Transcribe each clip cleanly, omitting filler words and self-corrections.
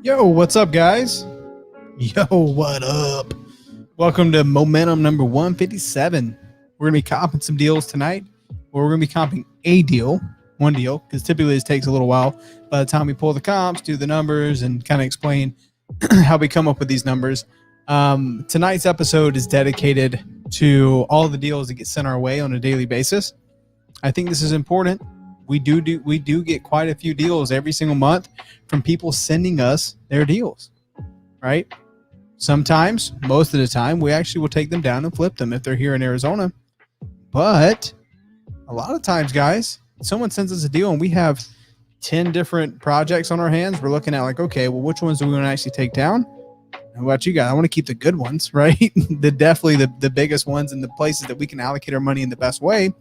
Yo, what's up, guys? Yo, what up? Welcome to Momentum number 157. We're going to be comping some deals tonight. Or we're going to be comping one deal, because typically this takes a little while. By the time we pull the comps, do the numbers, and kind of explain how we come up with these numbers. Tonight's episode is dedicated to all the deals that get sent our way on a daily basis. I think this is important. We do get quite a few deals every single month from people sending us their deals, right? Sometimes, most of the time, we actually will take them down and flip them if they're here in Arizona. But a lot of times, guys, someone sends us a deal and we have 10 different projects on our hands. We're looking at like, okay, well, which ones do we want to actually take down? How about you guys? I want to keep the good ones, right? Definitely the biggest ones and the places that we can allocate our money in the best way.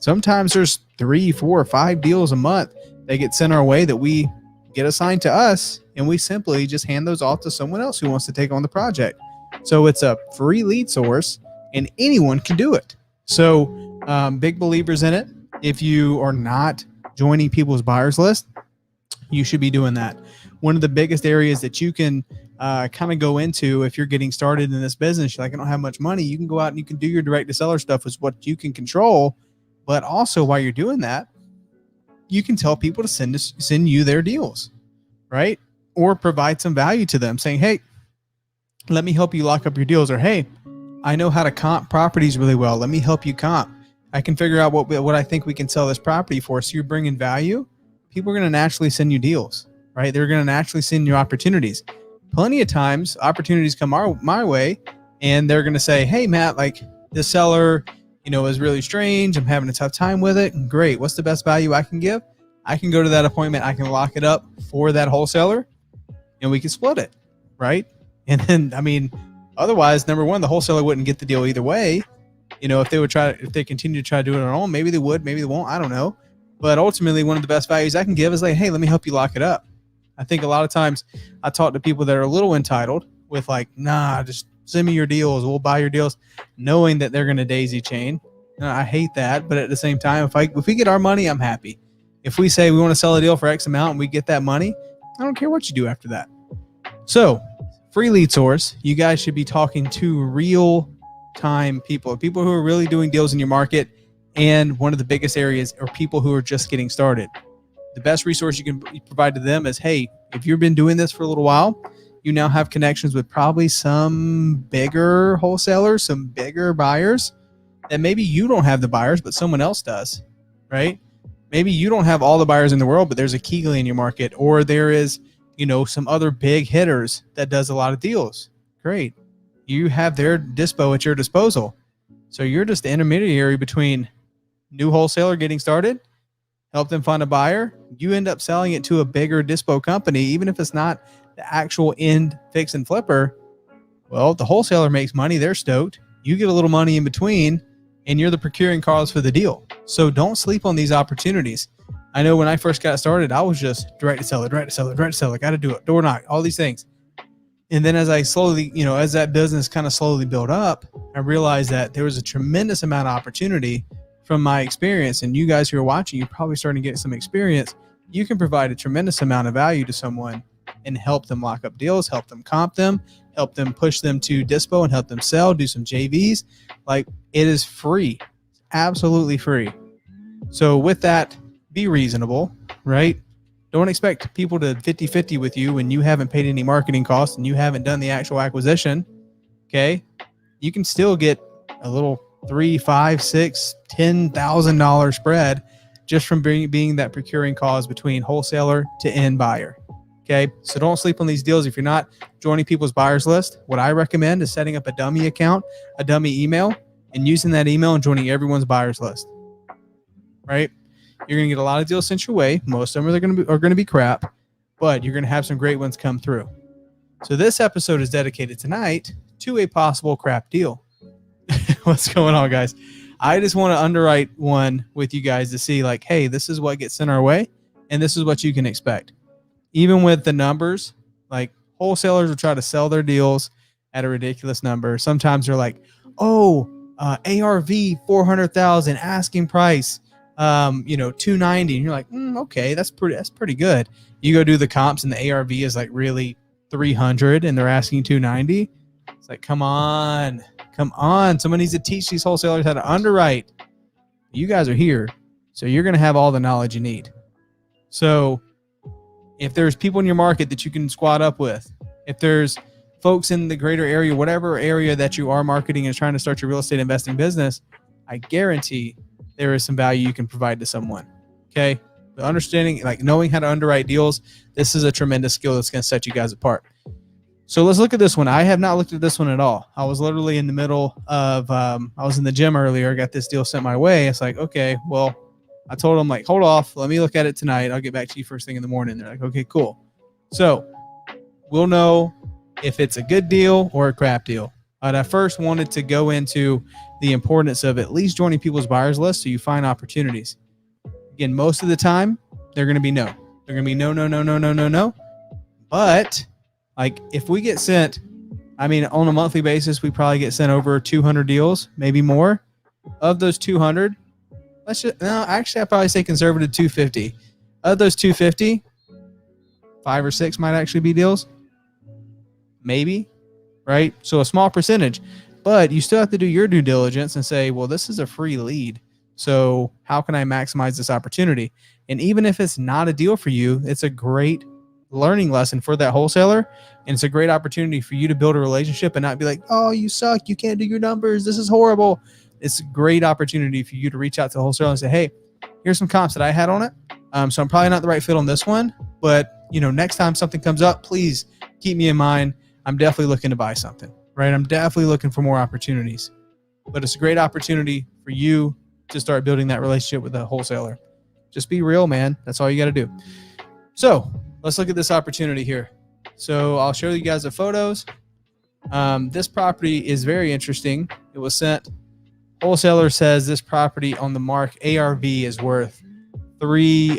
Sometimes there's 3, 4, or 5 deals a month that get sent our way that we get assigned to us, and we simply just hand those off to someone else who wants to take on the project. So it's a free lead source and anyone can do it. So big believers in it. If you are not joining people's buyers list, you should be doing that. One of the biggest areas that you can kind of go into if you're getting started in this business, you're like, I don't have much money. You can go out and you can do your direct to seller stuff is what you can control. But also while you're doing that, you can tell people to send you their deals, right? Or provide some value to them saying, hey, let me help you lock up your deals. Or, hey, I know how to comp properties really well. Let me help you comp. I can figure out what I think we can sell this property for. So you're bringing value. People are going to naturally send you deals, right? They're going to naturally send you opportunities. Plenty of times opportunities come my way and they're going to say, hey, Matt, like this seller, is really strange. I'm having a tough time with it. Great. What's the best value I can give? I can go to that appointment. I can lock it up for that wholesaler and we can split it. Right. And then, otherwise, number one, the wholesaler wouldn't get the deal either way. If they continue to try to do it on their own, maybe they would, maybe they won't. I don't know. But ultimately, one of the best values I can give is like, hey, let me help you lock it up. I think a lot of times I talk to people that are a little entitled with like, nah, just send me your deals. We'll buy your deals, knowing that they're going to daisy chain. I hate that. But at the same time, if we get our money, I'm happy. If we say we want to sell a deal for X amount and we get that money, I don't care what you do after that. So free lead source, you guys should be talking to real time people who are really doing deals in your market. And one of the biggest areas are people who are just getting started. The best resource you can provide to them is, hey, if you've been doing this for a little while, you now have connections with probably some bigger wholesalers, some bigger buyers that maybe you don't have the buyers, but someone else does, right? Maybe you don't have all the buyers in the world, but there's a Keegley in your market, or there is, some other big hitters that does a lot of deals. Great. You have their dispo at your disposal. So you're just the intermediary between new wholesaler getting started, help them find a buyer. You end up selling it to a bigger dispo company, even if it's not the actual end fix and flipper. Well, the wholesaler makes money. They're stoked. You get a little money in between and you're the procuring cause for the deal. So don't sleep on these opportunities. I know when I first got started, I was just direct to seller, got to do it, door knock, all these things. And then as I slowly, as that business kind of slowly built up, I realized that there was a tremendous amount of opportunity from my experience. And you guys who are watching, you're probably starting to get some experience. You can provide a tremendous amount of value to someone and help them lock up deals, help them comp them, help them push them to dispo and help them sell, do some JVs. Like, it is free, absolutely free. So with that, be reasonable, right? Don't expect people to 50-50 with you when you haven't paid any marketing costs and you haven't done the actual acquisition. Okay. You can still get a little $3,000, $5,000, $6,000, $10,000 spread just from being that procuring cause between wholesaler to end buyer. Okay. So don't sleep on these deals. If you're not joining people's buyers list, what I recommend is setting up a dummy account, a dummy email, and using that email and joining everyone's buyers list. Right. You're going to get a lot of deals sent your way. Most of them are going to be crap, but you're going to have some great ones come through. So this episode is dedicated tonight to a possible crap deal. What's going on, guys? I just want to underwrite one with you guys to see like, hey, this is what gets sent our way and this is what you can expect. Even with the numbers, like wholesalers will try to sell their deals at a ridiculous number. Sometimes they're like, ARV 400,000 asking price. 290, and you're like, okay, that's pretty good. You go do the comps, and the ARV is like really 300, and they're asking 290. It's like, come on. Someone needs to teach these wholesalers how to underwrite. You guys are here, so you're going to have all the knowledge you need. So if there's people in your market that you can squat up with, if there's folks in the greater area, whatever area that you are marketing and trying to start your real estate investing business, I guarantee there is some value you can provide to someone. Okay. The understanding, like knowing how to underwrite deals, this is a tremendous skill that's going to set you guys apart. So let's look at this one. I have not looked at this one at all. I was literally in the middle of, I was in the gym earlier, got this deal sent my way. It's like, okay, well, I told them like, hold off. Let me look at it tonight. I'll get back to you first thing in the morning. They're like, okay, cool. So we'll know if it's a good deal or a crap deal. But I first wanted to go into the importance of at least joining people's buyers list so you find opportunities. Again, most of the time, they're going to be no. They're going to be no. But like if we get sent, on a monthly basis, we probably get sent over 200 deals, maybe more. Of those 200, I'd probably say conservative 250. Of those 250, 5 or 6 might actually be deals. Maybe, right? So a small percentage, but you still have to do your due diligence and say, well, this is a free lead. So how can I maximize this opportunity? And even if it's not a deal for you, it's a great learning lesson for that wholesaler. And it's a great opportunity for you to build a relationship and not be like, oh, you suck. You can't do your numbers. This is horrible. It's a great opportunity for you to reach out to the wholesaler and say, hey, here's some comps that I had on it. So I'm probably not the right fit on this one, but next time something comes up, please keep me in mind. I'm definitely looking to buy something, right? I'm definitely looking for more opportunities, but it's a great opportunity for you to start building that relationship with a wholesaler. Just be real, man. That's all you got to do. So let's look at this opportunity here. So I'll show you guys the photos. This property is very interesting. It was sent. Wholesaler says this property on the mark ARV is worth he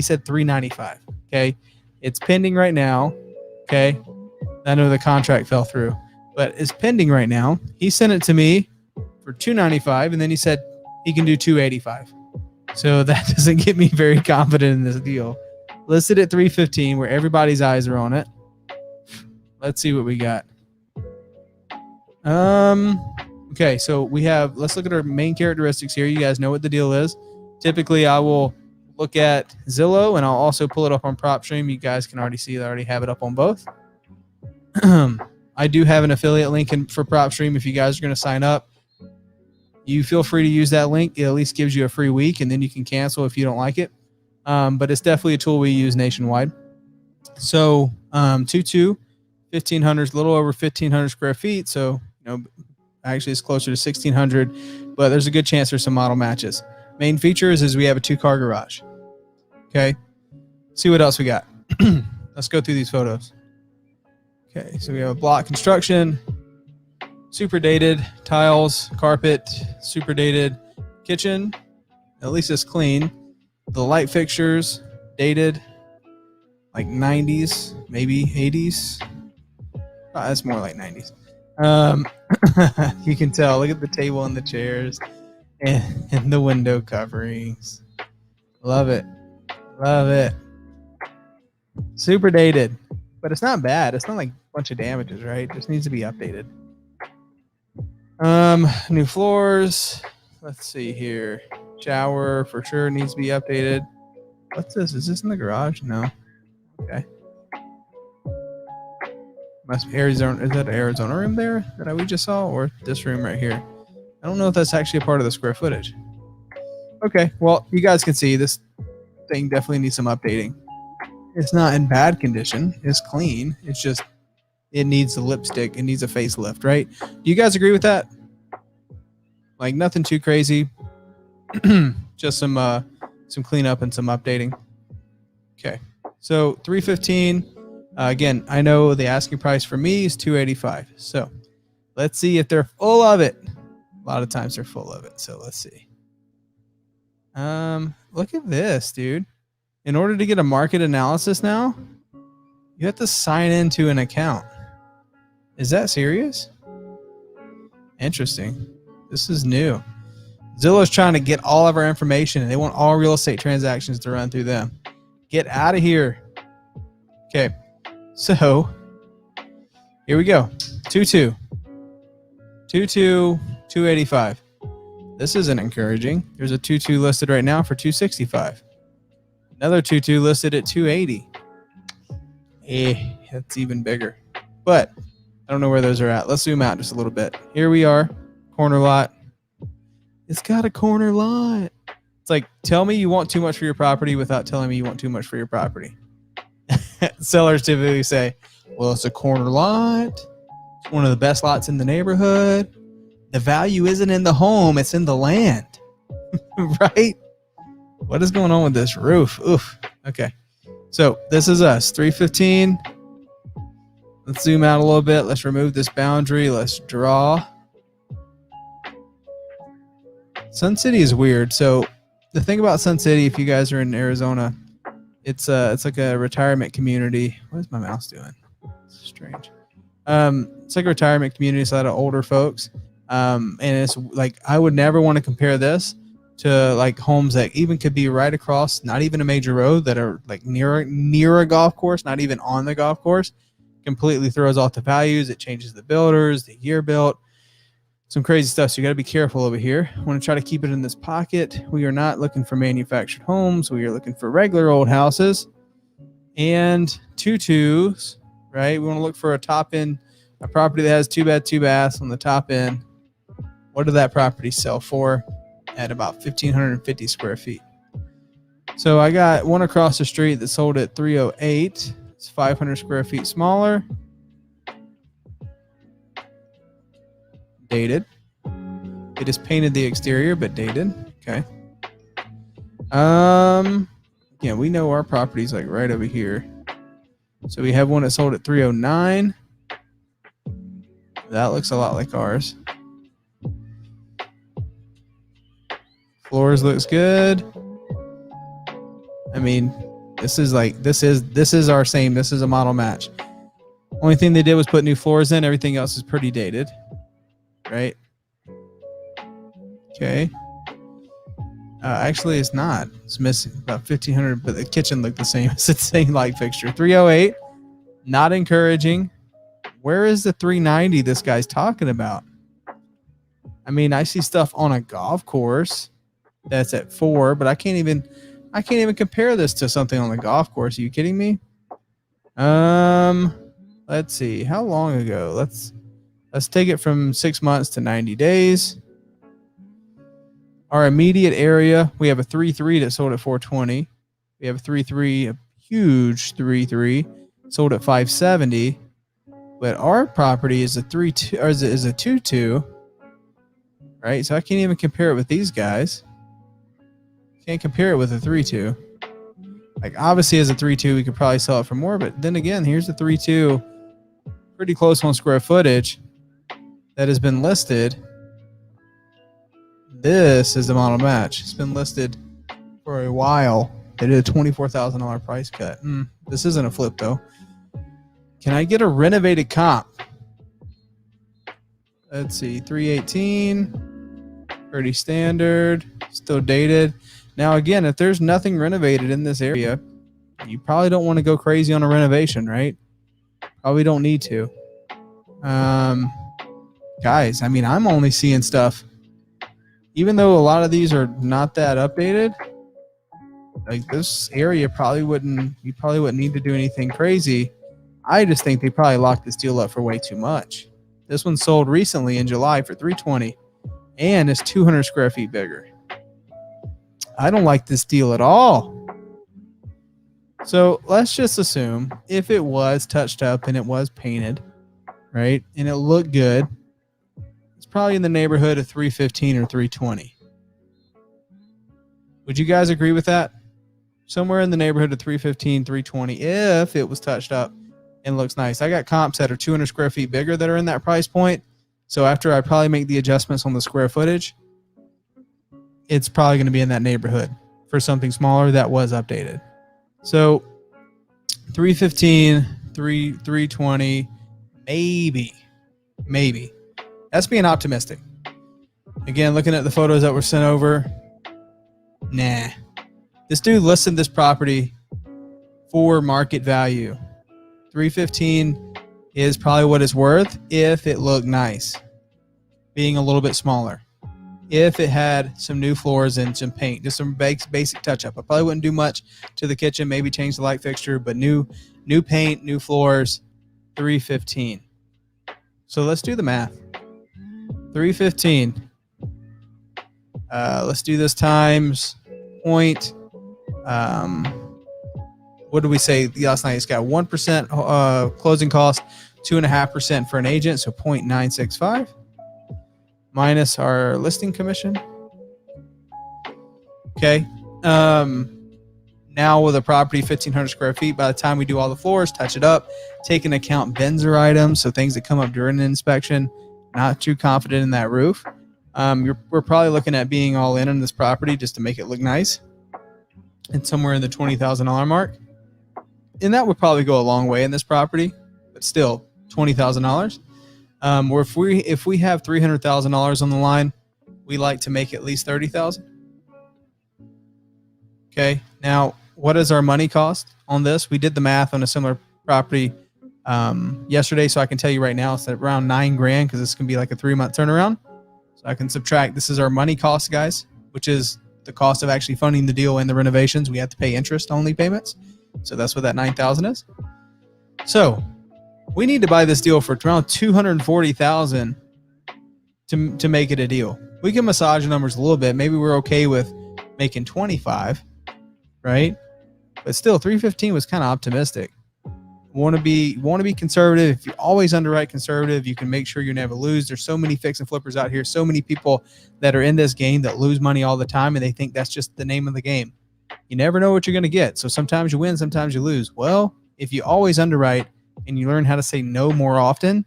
said 395. Okay. It's pending right now. Okay. I know the contract fell through, but it's pending right now. He sent it to me for 295, and then he said he can do 285. So that doesn't get me very confident in this deal. Listed at 315, where everybody's eyes are on it. Let's see what we got. Okay, so let's look at our main characteristics here. You guys know what the deal is. Typically, I will look at Zillow, and I'll also pull it up on Propstream. You guys can already see that I already have it up on both. I do have an affiliate link for Propstream. If you guys are going to sign up, you feel free to use that link. It at least gives you a free week, and then you can cancel if you don't like it. But it's definitely a tool we use nationwide. So 1,500 is a little over 1,500 square feet. So actually it's closer to 1,600, but there's a good chance there's some model matches. Main features is we have a 2-car garage. Okay, see what else we got. Let's go through these photos. Okay, so we have a block construction, super dated tiles, carpet, super dated kitchen. At least it's clean. The light fixtures, dated, like 90s, maybe 80s. That's more like 90s. You can tell. Look at the table and the chairs and the window coverings. Love it. Love it. Super dated. But it's not bad. It's not like a bunch of damages, right? It just needs to be updated. New floors. Let's see here. Shower for sure needs to be updated. What's this? Is this in the garage? No. Okay. Must be Arizona. Is that an Arizona room there that we just saw, or this room right here? I don't know if that's actually a part of the square footage. Okay. Well, you guys can see this thing definitely needs some updating. It's not in bad condition. It's clean. It's just, it needs a lipstick. It needs a facelift, right? Do you guys agree with that? Like nothing too crazy. Just some cleanup and some updating. Okay. So 315. Again, I know the asking price for me is 285. So let's see if they're full of it. A lot of times they're full of it. So let's see. Look at this, dude. In order to get a market analysis now, you have to sign into an account. Is that serious? Interesting. This is new. Zillow's trying to get all of our information, and they want all real estate transactions to run through them. Get out of here. Okay, so here we go. 2-2. 2-2, 285. This isn't encouraging. There's a 2-2 listed right now for 265. Another 2-2 listed at 280. That's even bigger. But I don't know where those are at. Let's zoom out just a little bit. Here we are. Corner lot. It's got a corner lot. It's like, tell me you want too much for your property without telling me you want too much for your property. Sellers typically say, well, it's a corner lot. It's one of the best lots in the neighborhood. The value isn't in the home, it's in the land. Right? What is going on with this roof? Oof. Okay. So this is us, 315. Let's zoom out a little bit. Let's remove this boundary. Let's draw. Sun City is weird. So the thing about Sun City, if you guys are in Arizona, it's like a retirement community. What is my mouse doing? It's strange. It's like a retirement community. It's a lot of older folks. And it's like, I would never want to compare this to like homes that even could be right across, not even a major road, that are like near a golf course, not even on the golf course. Completely throws off the values. It changes the builders, the year built, some crazy stuff. So you got to be careful over here. I want to try to keep it in this pocket. We are not looking for manufactured homes. We are looking for regular old houses and 2-2s, right? We want to look for a top end, a property that has 2 bed, 2 baths on the top end. What did that property sell for? At about 1,550 square feet. So I got one across the street that sold at 308. It's 500 square feet smaller. Dated. They just painted the exterior, but dated. Okay. Yeah, we know our property's like right over here. So we have one that sold at 309. That looks a lot like ours. Floors looks good. I mean, this is our same. This is a model match. Only thing they did was put new floors in. Everything else is pretty dated, right? Okay. Actually, it's not. It's missing about 1,500, but the kitchen looked the same. It's the same light fixture. 308. Not encouraging. Where is the 390 this guy's talking about? I mean, I see stuff on a golf course that's at 4, but I can't even compare this to something on the golf course. Are you kidding me? Let's see. How long ago? Let's take it from 6 months to 90 days. Our immediate area, we have a 3.3 that sold at 420. We have a 3.3, a huge 3.3, sold at 570. But our property is a 3.2, or is a 2.2, right? So I can't even compare it with these guys. Can't compare it with a 3.2. Like, obviously as a 3.2, we could probably sell it for more, but then again, here's the 3.2, pretty close on square footage that has been listed. This is the model match. It's been listed for a while. They did a $24,000 price cut. This isn't a flip though. Can I get a renovated comp? Let's see, 318, pretty standard, still dated. Now, again, if there's nothing renovated in this area, you probably don't want to go crazy on a renovation, right? Probably don't need to. Guys, I mean, I'm only seeing stuff, even though a lot of these are not that updated, like this area you probably wouldn't need to do anything crazy. I just think they probably locked this deal up for way too much. This one sold recently in July for 320 and it's 200 square feet bigger. I don't like this deal at all. So let's just assume if it was touched up and it was painted, right, and it looked good, it's probably in the neighborhood of 315 or 320. Would you guys agree with that? Somewhere in the neighborhood of 315, 320 if it was touched up and looks nice. I got comps that are 200 square feet bigger that are in that price point. So after I probably make the adjustments on the square footage, it's probably going to be in that neighborhood for something smaller that was updated. So 315, 320, maybe. That's being optimistic. Again, looking at the photos that were sent over, nah. This dude listed this property for market value. $315 is probably what it's worth if it looked nice, being a little bit smaller. If it had some new floors and some paint, just some basic touch-up. I probably wouldn't do much to the kitchen, maybe change the light fixture, but new paint, new floors, $315. So let's do the math. $315. Let's do this times point. What did we say last night? It's got 1% closing cost, 2.5% for an agent, so 0.965 minus our listing commission. Okay. Now with a property 1,500 square feet, by the time we do all the floors, touch it up, take into account Benzer items, so things that come up during an inspection, not too confident in that roof. We're probably looking at being all in on this property just to make it look nice, and somewhere in the $20,000 mark. And that would probably go a long way in this property, but still $20,000. Or if we have $300,000 on the line, we like to make at least $30,000. Okay. Now, what is our money cost on this? We did the math on a similar property yesterday, so I can tell you right now it's at around $9,000 because this can be like a 3-month turnaround. So I can subtract. This is our money cost, guys, which is the cost of actually funding the deal and the renovations. We have to pay interest-only payments. So that's what that $9,000 is. So we need to buy this deal for around $240,000 to make it a deal. We can massage the numbers a little bit. Maybe we're okay with making 25, right? But still, 315 was kind of optimistic. Want to be conservative. If you always underwrite conservative, you can make sure you never lose. There's so many fix and flippers out here. So many people that are in this game that lose money all the time, and they think that's just the name of the game. You never know what you're going to get. So sometimes you win, sometimes you lose. Well, if you always underwrite and you learn how to say no more often,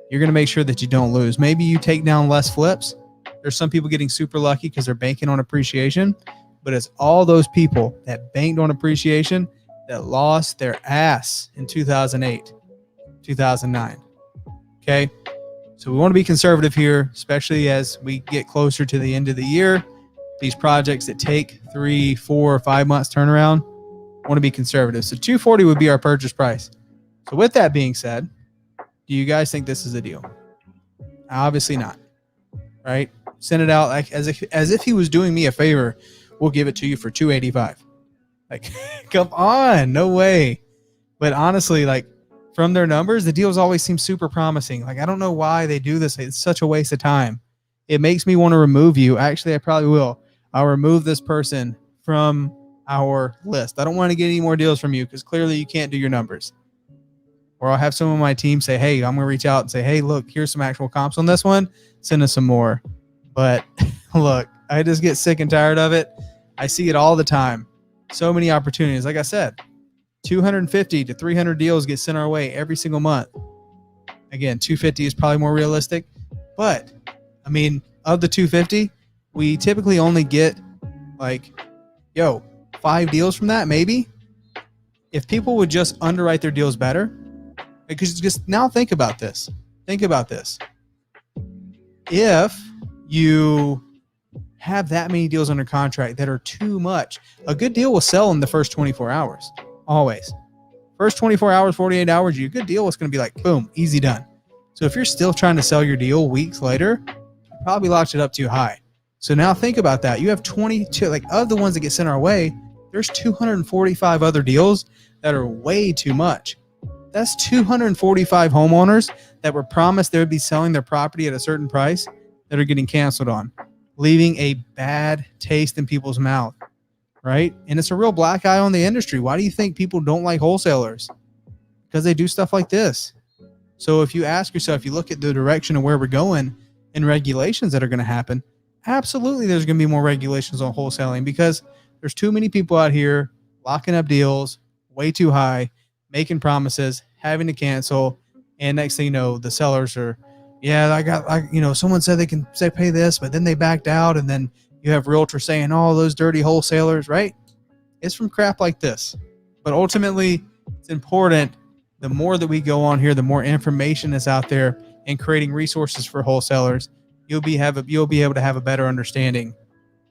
you're going to make sure that you don't lose. Maybe you take down less flips. There's some people getting super lucky because they're banking on appreciation, but it's all those people that banked on appreciation that lost their ass in 2008, 2009. Okay. So we want to be conservative here, especially as we get closer to the end of the year. These projects that take 3, 4, or 5 months turnaround, want to be conservative. So $240 would be our purchase price. So with that being said, do you guys think this is a deal? Obviously not, right? Send it out like as if he was doing me a favor. We'll give it to you for $285. Like, come on, no way. But honestly, like from their numbers, the deals always seem super promising. Like, I don't know why they do this. It's such a waste of time. It makes me want to remove you. Actually, I probably will. I'll remove this person from our list. I don't want to get any more deals from you because clearly you can't do your numbers. Or I'll have someone on my team say, hey, I'm going to reach out and say, hey, look, here's some actual comps on this one. Send us some more. But look, I just get sick and tired of it. I see it all the time. So many opportunities. Like I said, 250 to 300 deals get sent our way every single month. Again, 250 is probably more realistic. But, I mean, of the 250, we typically only get like, 5 deals from that, maybe. If people would just underwrite their deals better, because just now think about this. Think about this. If you have that many deals under contract that are too much, a good deal will sell in the first 24 hours. Always. First 24 hours, 48 hours, your good deal is going to be like, boom, easy done. So if you're still trying to sell your deal weeks later, you probably locked it up too high. So now think about that. You have 22, like of the ones that get sent our way, there's 245 other deals that are way too much. That's 245 homeowners that were promised they would be selling their property at a certain price that are getting canceled on, leaving a bad taste in people's mouth, right? And it's a real black eye on the industry. Why do you think people don't like wholesalers? Because they do stuff like this. So if you ask yourself, you look at the direction of where we're going and regulations that are going to happen, absolutely there's going to be more regulations on wholesaling because there's too many people out here locking up deals way too high, making promises, having to cancel, and next thing you know, the sellers are, someone said they can say pay this, but then they backed out, and then you have realtors saying, oh, those dirty wholesalers, right? It's from crap like this. But ultimately, it's important. The more that we go on here, the more information is out there and creating resources for wholesalers. you'll be able to have a better understanding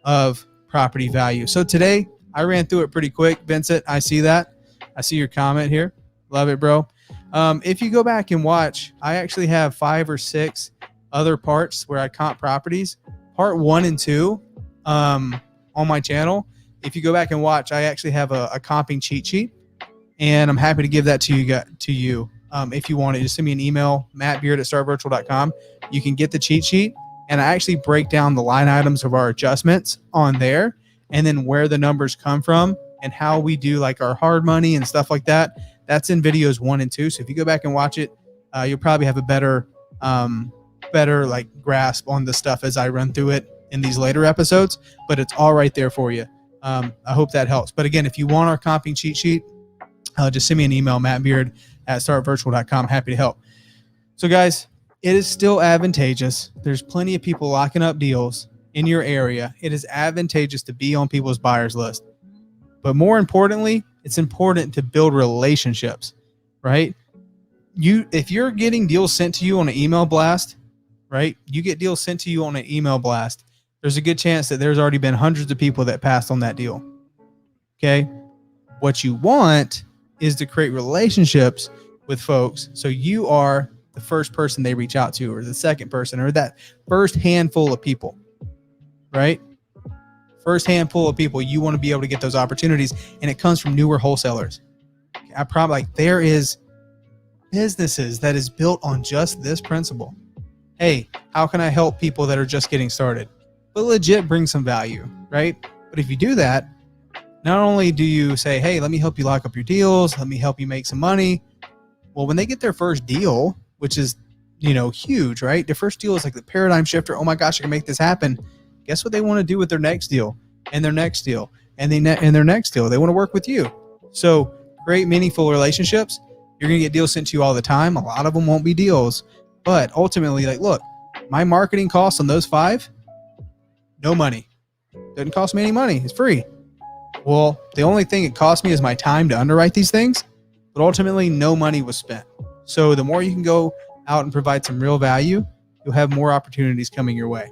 of property value. So today I ran through it pretty quick. Vincent, I see that. I see your comment here. Love it, bro. If you go back and watch, I actually have 5 or 6 other parts where I comp properties. Part 1 and 2 on my channel. If you go back and watch, I actually have a comping cheat sheet, and I'm happy to give that to you. If you want it, just send me an email, mattbeard@startvirtual.com. You can get the cheat sheet, and I actually break down the line items of our adjustments on there, and then where the numbers come from and how we do like our hard money and stuff like that. That's in videos 1 and 2. So if you go back and watch it, you'll probably have a better like grasp on the stuff as I run through it in these later episodes, but it's all right there for you. I hope that helps. But again, if you want our comping cheat sheet, just send me an email, mattbeard@startvirtual.com. Happy to help. So guys, it is still advantageous. There's plenty of people locking up deals in your area. It is advantageous to be on people's buyers list. But more importantly, it's important to build relationships, right? If you're getting deals sent to you on an email blast, right? You get deals sent to you on an email blast. There's a good chance that there's already been hundreds of people that passed on that deal. Okay. What you want is to create relationships with folks. So you are the first person they reach out to, or the second person, or that first handful of people, right? First handful of people, you want to be able to get those opportunities, and it comes from newer wholesalers. I probably there is businesses that is built on just this principle. Hey, how can I help people that are just getting started? But legit bring some value, right? But if you do that, not only do you say, hey, let me help you lock up your deals, let me help you make some money. Well, when they get their first deal, which is, huge, right? Their first deal is like the paradigm shifter. Oh my gosh, I can make this happen. Guess what they want to do with their next deal and their next deal and their next deal? They want to work with you. So create meaningful relationships. You're going to get deals sent to you all the time. A lot of them won't be deals, but ultimately, like, look, my marketing costs on those 5, no money. Doesn't cost me any money. It's free. Well, the only thing it cost me is my time to underwrite these things, but ultimately no money was spent. So the more you can go out and provide some real value, you'll have more opportunities coming your way.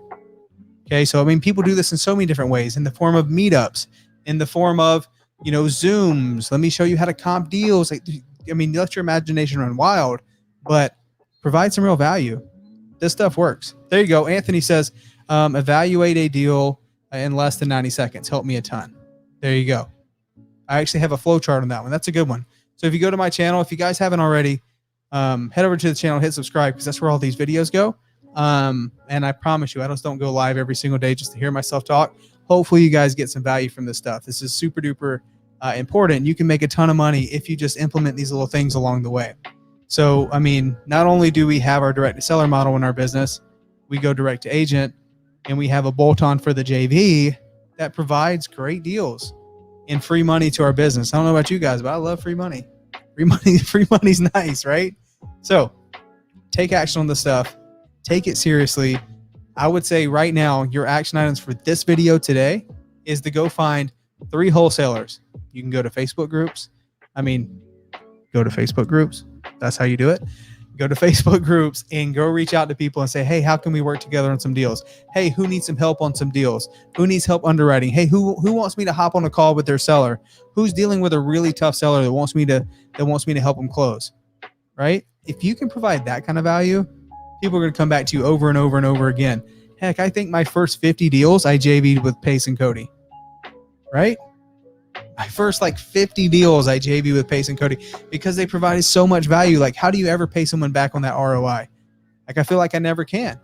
Okay. So, people do this in so many different ways, in the form of meetups, in the form of, Zooms. Let me show you how to comp deals. Let your imagination run wild, but provide some real value. This stuff works. There you go. Anthony says, evaluate a deal in less than 90 seconds. Help me a ton. There you go. I actually have a flow chart on that one. That's a good one. So if you go to my channel, if you guys haven't already, head over to the channel, hit subscribe, because that's where all these videos go. And I promise you, I just don't go live every single day just to hear myself talk. Hopefully you guys get some value from this stuff. This is super duper important. You can make a ton of money if you just implement these little things along the way. So, not only do we have our direct to seller model in our business, we go direct to agent, and we have a bolt-on for the JV that provides great deals and free money to our business. I don't know about you guys, but I love free money. Free money's nice, right? So take action on this stuff. Take it seriously. I would say right now, your action items for this video today is to go find 3 wholesalers. You can go to Facebook groups. Go to Facebook groups. That's how you do it. Go to Facebook groups and go reach out to people and say, hey, how can we work together on some deals? Hey, who needs some help on some deals? Who needs help underwriting? Hey, who wants me to hop on a call with their seller? Who's dealing with a really tough seller that wants me to help them close? Right? If you can provide that kind of value, people are going to come back to you over and over and over again. Heck, I think my first 50 deals I JV'd with Pace and Cody. Right? My first 50 deals I JV with Pace and Cody, because they provided so much value. Like, how do you ever pay someone back on that ROI? I feel like I never can.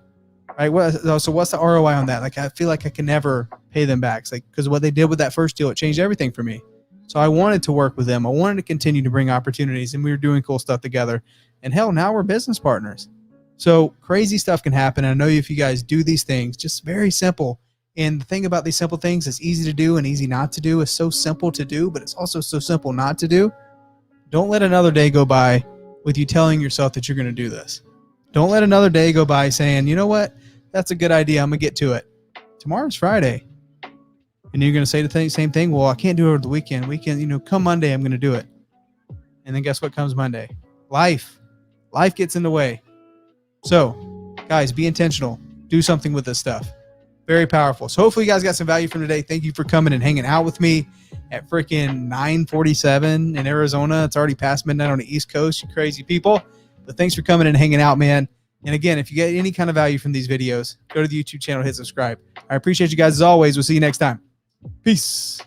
Right? So what's the ROI on that? I feel like I can never pay them back. It's because what they did with that first deal, it changed everything for me. So I wanted to work with them. I wanted to continue to bring opportunities, and we were doing cool stuff together. And hell, now we're business partners. So crazy stuff can happen. And I know if you guys do these things, just very simple. And the thing about these simple things is easy to do and easy not to do. Is so simple to do, but it's also so simple not to do. Don't let another day go by with you telling yourself that you're going to do this. Don't let another day go by saying, you know what, that's a good idea, I'm going to get to it. Tomorrow's Friday. And you're going to say the same thing. Well, I can't do it over the weekend. Come Monday, I'm going to do it. And then guess what comes Monday? Life gets in the way. So guys, be intentional. do something with this stuff. Very powerful. So hopefully you guys got some value from today. Thank you for coming and hanging out with me at freaking 9:47 in Arizona. It's already past midnight on the East Coast, you crazy people. But thanks for coming and hanging out, man. And again, if you get any kind of value from these videos, go to the YouTube channel, hit subscribe. I appreciate you guys as always. We'll see you next time. Peace.